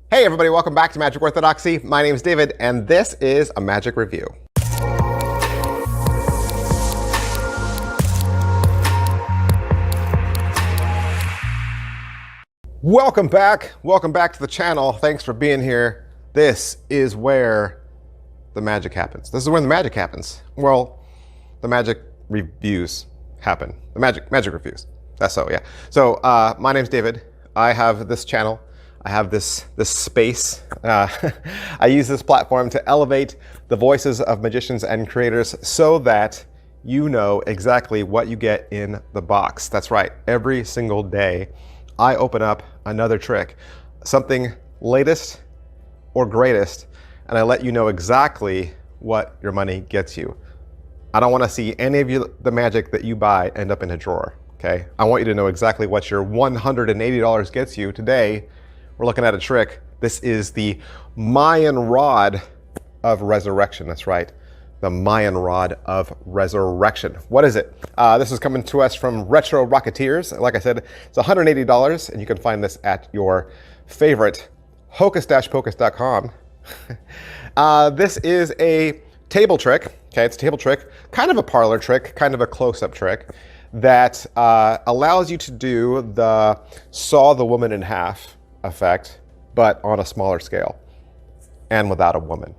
Hey everybody, welcome back to Magic Orthodoxy. My name is David, and this is a magic review. Welcome back to the channel. Thanks for being here. This is where the magic happens. This is when the magic happens. Well, the magic reviews happen. The magic reviews. That's so, yeah. So my name's David. I have this channel. I have this space. I use this platform to elevate the voices of magicians and creators so that you know exactly what you get in the box. That's right. Every single day, I open up another trick, something latest or greatest, and I let you know exactly what your money gets you. I don't want to see any of the magic that you buy end up in a drawer. Okay? I want you to know exactly what your $180 gets you. Today, we're looking at a trick. This is the Mayan rod of resurrection. That's right, the Mayan rod of resurrection. What is it? This is coming to us from Rocketeers. Like I said, it's $180, and you can find this at your favorite hocus-pocus.com. This is a table trick. Okay, it's a table trick, kind of a parlor trick, kind of a close-up trick that allows you to do the saw the woman in half effect, but on a smaller scale and without a woman.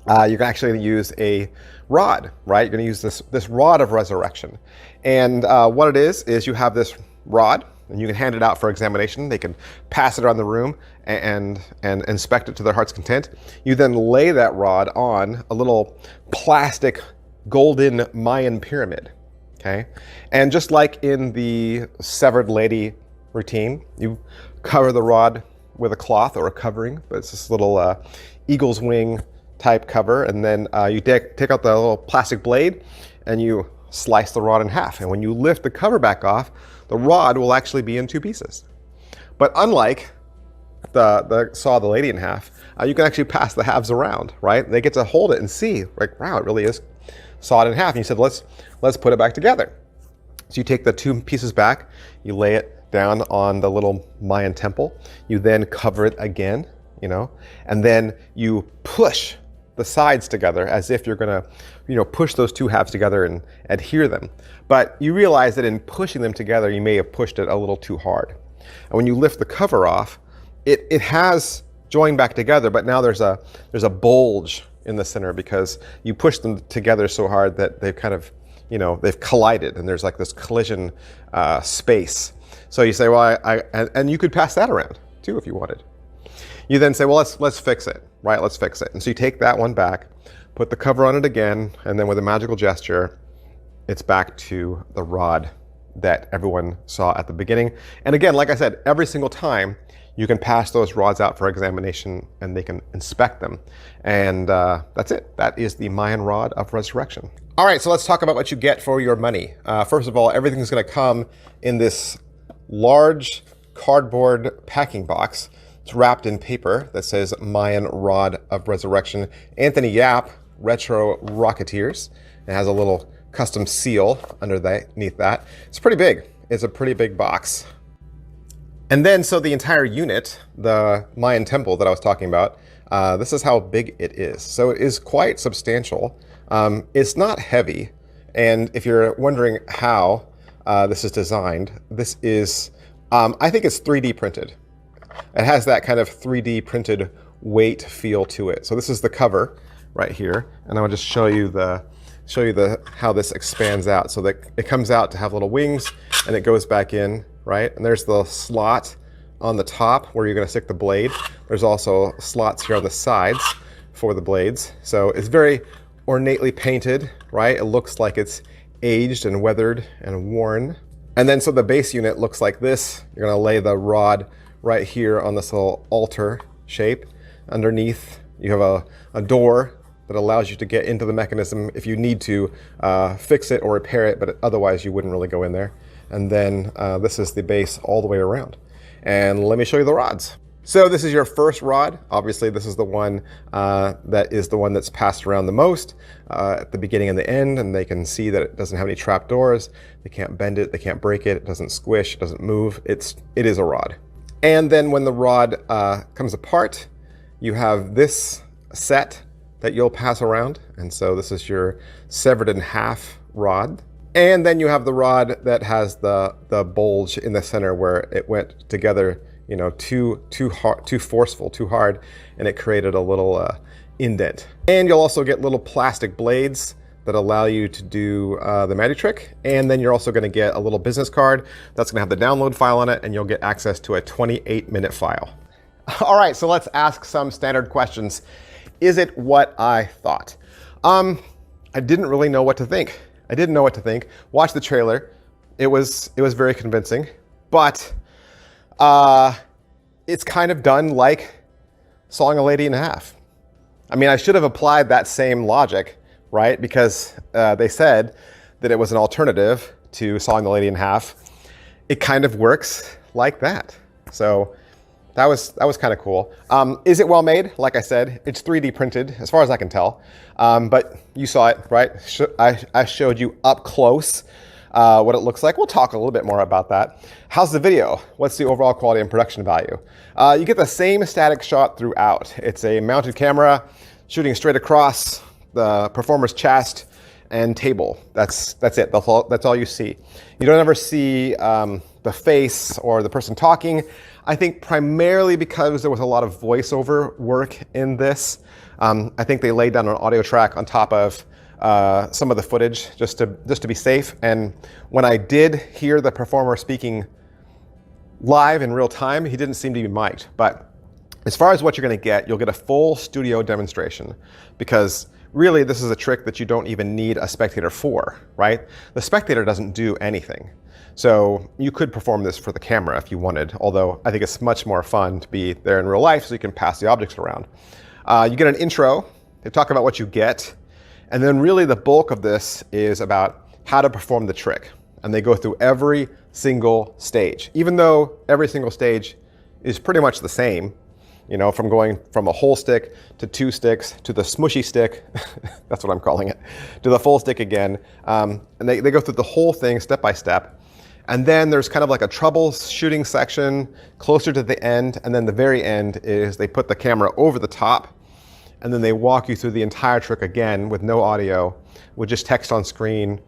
You're actually going to use a rod, right? You're going to use this rod of resurrection. And what it is you have this rod, and you can hand it out for examination. They can pass it around the room and inspect it to their heart's content. You then lay that rod on a little plastic golden Mayan pyramid, okay? And just like in the severed lady routine, you cover the rod with a cloth or a covering, but it's this little eagle's wing type cover, and then you take out the little plastic blade and you slice the rod in half. And when you lift the cover back off, the rod will actually be in two pieces. But unlike the saw the lady in half, you can actually pass the halves around, right? They get to hold it and see, like, wow, it really is sawed in half. And you said, let's put it back together. So you take the two pieces back, you lay it down on the little Mayan temple. You then cover it again, you know, and then you push the sides together as if you're gonna, push those two halves together and adhere them. But you realize that in pushing them together, you may have pushed it a little too hard. And when you lift the cover off, it has joined back together, but now there's a bulge in the center because you push them together so hard that they've kind of, they've collided, and there's like this collision space. So you say, well, and you could pass that around too if you wanted. You then say, well, let's fix it, right? Let's fix it. And so you take that one back, put the cover on it again, and then with a magical gesture, it's back to the rod that everyone saw at the beginning. And again, like I said, every single time you can pass those rods out for examination and they can inspect them. And that's it. That is the Mayan rod of resurrection. All right, so let's talk about what you get for your money. First of all, everything's gonna come in this large cardboard packing box. It's wrapped in paper that says Mayan Rod of Resurrection. Anthony Yap, Retro Rocketeers. It has a little custom seal underneath that. It's pretty big. It's a pretty big box. And then, so the entire unit, the Mayan temple that I was talking about, this is how big it is. So it is quite substantial. It's not heavy. And if you're wondering how this is designed, this is, I think it's 3D printed. It has that kind of 3D printed weight feel to it. So this is the cover right here, and I'll just show you how this expands out. So that it comes out to have little wings, and it goes back in, right? And there's the slot on the top where you're going to stick the blade. There's also slots here on the sides for the blades. So it's very ornately painted, right? It looks like it's aged and weathered and worn. And then so the base unit looks like this. You're going to lay the rod right here on this little altar shape. Underneath, you have a door that allows you to get into the mechanism if you need to fix it or repair it, but otherwise you wouldn't really go in there. And then this is the base all the way around. And let me show you the rods. So this is your first rod. Obviously, this is the one that is the one that's passed around the most at the beginning and the end, and they can see that it doesn't have any trap doors. They can't bend it, they can't break it, it doesn't squish, it doesn't move. It is a rod. And then when the rod comes apart, you have this set that you'll pass around. And so this is your severed in half rod. And then you have the rod that has the bulge in the center where it went together, you know, too forceful, too hard, and it created a little indent. And you'll also get little plastic blades that allow you to do the magic trick. And then you're also gonna get a little business card that's gonna have the download file on it, and you'll get access to a 28-minute file. All right, so let's ask some standard questions. Is it what I thought? I didn't really know what to think. I didn't know what to think. Watch the trailer. It was very convincing, but it's kind of done like sawing a lady in half. I mean, I should have applied that same logic, right? Because they said that it was an alternative to sawing the lady in half. It kind of works like that. So that was kind of cool. Is it well made? Like I said, it's 3D printed as far as I can tell. But you saw it, right? I showed you up close what it looks like. We'll talk a little bit more about that. How's the video? What's the overall quality and production value? You get the same static shot throughout. It's a mounted camera shooting straight across the performer's chest and table. That's it. That's all you see. You don't ever see the face or the person talking. I think primarily because there was a lot of voiceover work in this. I think they laid down an audio track on top of some of the footage just to be safe. And when I did hear the performer speaking live in real time, he didn't seem to be mic'd. But as far as what you're going to get, you'll get a full studio demonstration, because really this is a trick that you don't even need a spectator for, right? The spectator doesn't do anything. So you could perform this for the camera if you wanted, although I think it's much more fun to be there in real life so you can pass the objects around. You get an intro, they talk about what you get, and then really the bulk of this is about how to perform the trick. And they go through every single stage, even though every single stage is pretty much the same, you know, from going from a whole stick to 2 sticks to the smushy stick, that's what I'm calling it, to the full stick again. And they go through the whole thing step by step. And then there's kind of like a troubleshooting section closer to the end. And then the very end is they put the camera over the top, and then they walk you through the entire trick again with no audio, with just text on screen,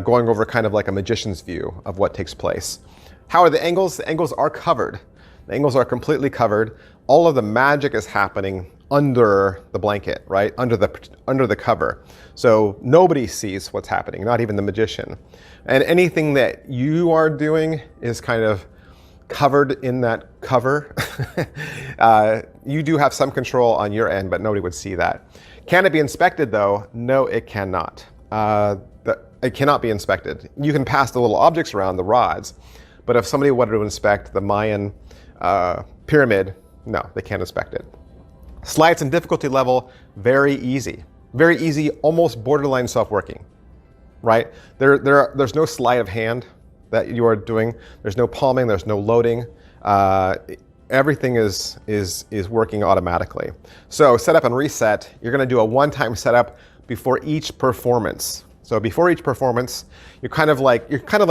going over kind of like a magician's view of what takes place. How are the angles? The angles are covered. The angles are completely covered. All of the magic is happening under the blanket, right? Under the cover. So nobody sees what's happening, not even the magician. And anything that you are doing is kind of covered in that cover. You do have some control on your end, but nobody would see that. Can it be inspected though? No, it cannot. It cannot be inspected. You can pass the little objects around, the rods, but if somebody wanted to inspect the Mayan pyramid, no, they can't inspect it. Slides and difficulty level, very easy. Very easy, almost borderline self-working, right? There's no sleight of hand that you are doing. There's no palming, there's no loading. Everything is working automatically. So setup and reset, you're gonna do a one-time setup before each performance. So before each performance, you're kind of like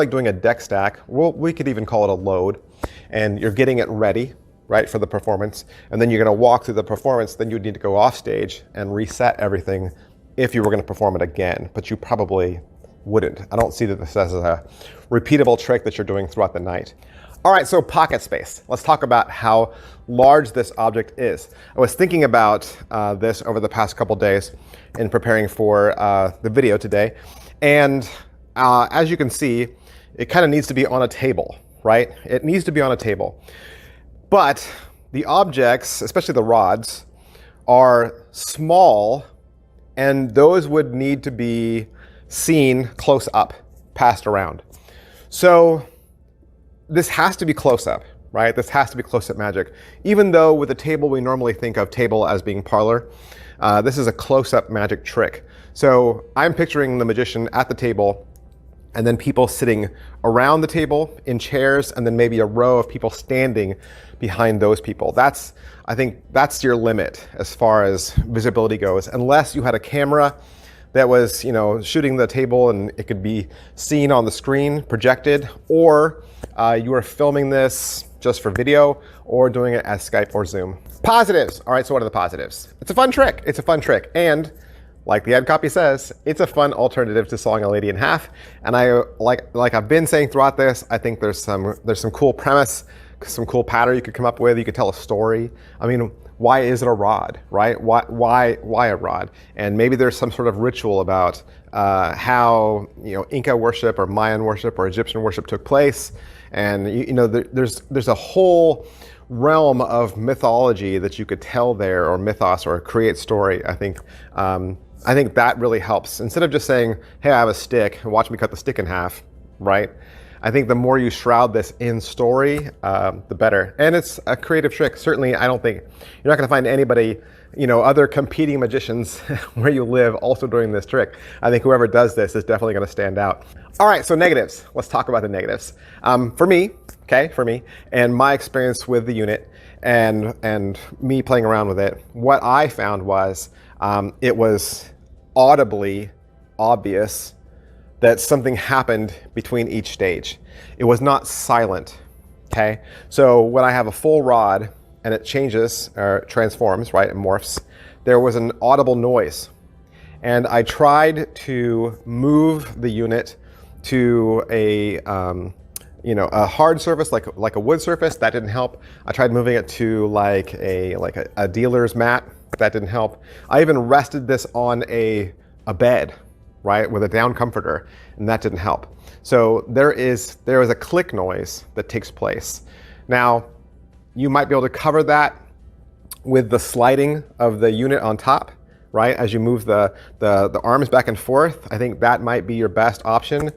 doing a deck stack. We could even call it a load, and you're getting it ready, right, for the performance. And then you're gonna walk through the performance, then you'd need to go off stage and reset everything if you were gonna perform it again, but you probably wouldn't. I don't see that this as a repeatable trick that you're doing throughout the night. All right, so pocket space. Let's talk about how large this object is. I was thinking about this over the past couple days in preparing for the video today. And as you can see, it kind of needs to be on a table, right? It needs to be on a table. But the objects, especially the rods, are small, and those would need to be seen close up, passed around. So this has to be close up, right? This has to be close up magic. Even though with a table, we normally think of table as being parlor, this is a close up magic trick. So I'm picturing the magician at the table, and then people sitting around the table in chairs, and then maybe a row of people standing behind those people. I think that's your limit as far as visibility goes, unless you had a camera that was, shooting the table and it could be seen on the screen, projected, or you were filming this just for video or doing it as Skype or Zoom. Positives. All right, so what are the positives? It's a fun trick. It's a fun trick. And like the ad copy says, it's a fun alternative to sawing a lady in half. And I like I've been saying throughout this, I think there's some cool premise, some cool pattern you could come up with. You could tell a story. I mean, why is it a rod, right? Why a rod? And maybe there's some sort of ritual about how Inca worship or Mayan worship or Egyptian worship took place. And there's a whole realm of mythology that you could tell there, or mythos, or create story. I think that really helps. Instead of just saying, hey, I have a stick, watch me cut the stick in half, right? I think the more you shroud this in story, the better. And it's a creative trick. Certainly, I don't think you're not going to find anybody, other competing magicians where you live also doing this trick. I think whoever does this is definitely going to stand out. All right, so negatives. Let's talk about the negatives. For me, and my experience with the unit and me playing around with it, what I found was it was audibly obvious that something happened between each stage. It was not silent, okay? So when I have a full rod and it changes or transforms, right, it morphs, there was an audible noise. And I tried to move the unit to a hard surface, like a wood surface. That didn't help. I tried moving it to like a dealer's mat. That didn't help. I even rested this on a bed, right, with a down comforter, and that didn't help. So there is a click noise that takes place. Now, you might be able to cover that with the sliding of the unit on top, right, as you move the arms back and forth. I think that might be your best option.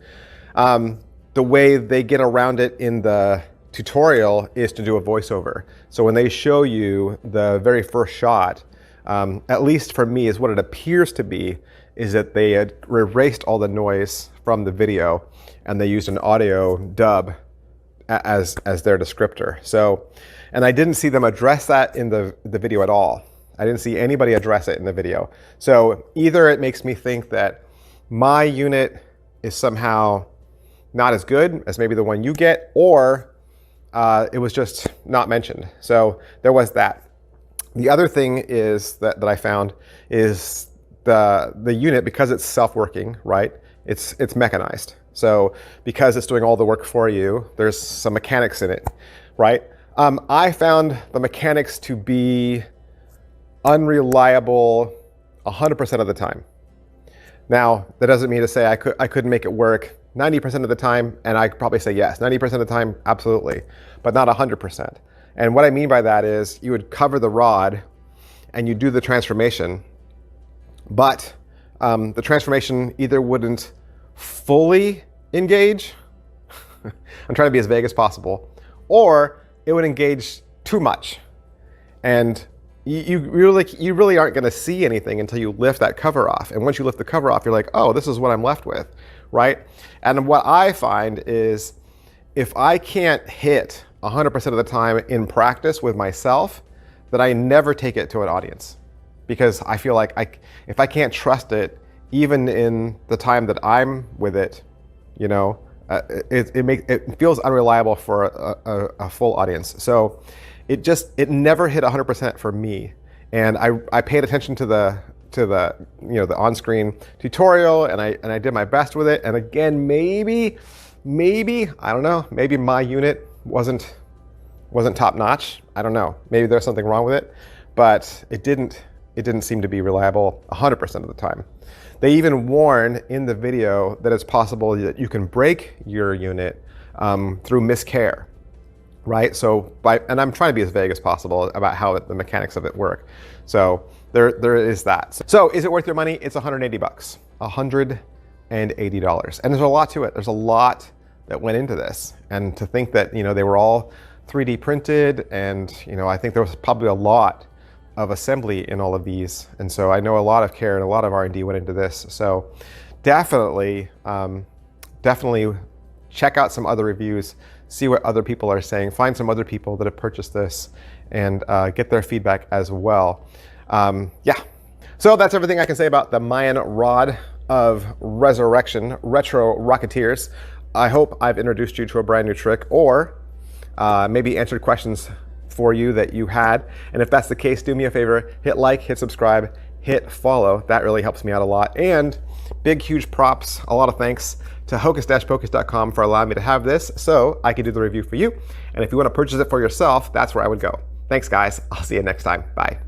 The way they get around it in the tutorial is to do a voiceover. So when they show you the very first shot, at least for me, is what it appears to be, is that they had erased all the noise from the video and they used an audio dub as their descriptor. So, and I didn't see them address that in the video at all. I didn't see anybody address it in the video. So either it makes me think that my unit is somehow not as good as maybe the one you get, or it was just not mentioned. So there was that. The other thing is that I found is the unit, because it's self-working, right? It's mechanized. So because it's doing all the work for you, there's some mechanics in it, right? I found the mechanics to be unreliable 100% of the time. Now, that doesn't mean to say I couldn't make it work 90% of the time, and I could probably say yes. 90% of the time, absolutely, but not 100%. And what I mean by that is you would cover the rod and you do the transformation, but the transformation either wouldn't fully engage, I'm trying to be as vague as possible, or it would engage too much. And you really aren't going to see anything until you lift that cover off. And once you lift the cover off, you're like, oh, this is what I'm left with, right? And what I find is if I can't hit 100% of the time in practice with myself, that I never take it to an audience, because I feel like if I can't trust it, even in the time that I'm with it, it feels unreliable for a full audience. So it never hit 100% for me. And I paid attention to the on-screen tutorial, and I did my best with it. And again, maybe I don't know, maybe my unit wasn't top notch. I don't know. Maybe there's something wrong with it, but it didn't seem to be reliable 100% of the time. They even warn in the video that it's possible that you can break your unit through miscare, right? So and I'm trying to be as vague as possible about how the mechanics of it work. So there is that. So is it worth your money? It's $180, $180. And there's a lot to it. There's a lot that went into this. And to think that, they were all 3D printed, and, I think there was probably a lot of assembly in all of these. And so I know a lot of care and a lot of R&D went into this. So definitely check out some other reviews, see what other people are saying, find some other people that have purchased this, and get their feedback as well. Yeah. So that's everything I can say about the Mayan Rod of Resurrection, Retro Rocketeers. I hope I've introduced you to a brand new trick, or maybe answered questions for you that you had. And if that's the case, do me a favor, hit like, hit subscribe, hit follow. That really helps me out a lot. And big, huge props, a lot of thanks to hocus-pocus.com for allowing me to have this so I can do the review for you. And if you want to purchase it for yourself, that's where I would go. Thanks, guys. I'll see you next time. Bye.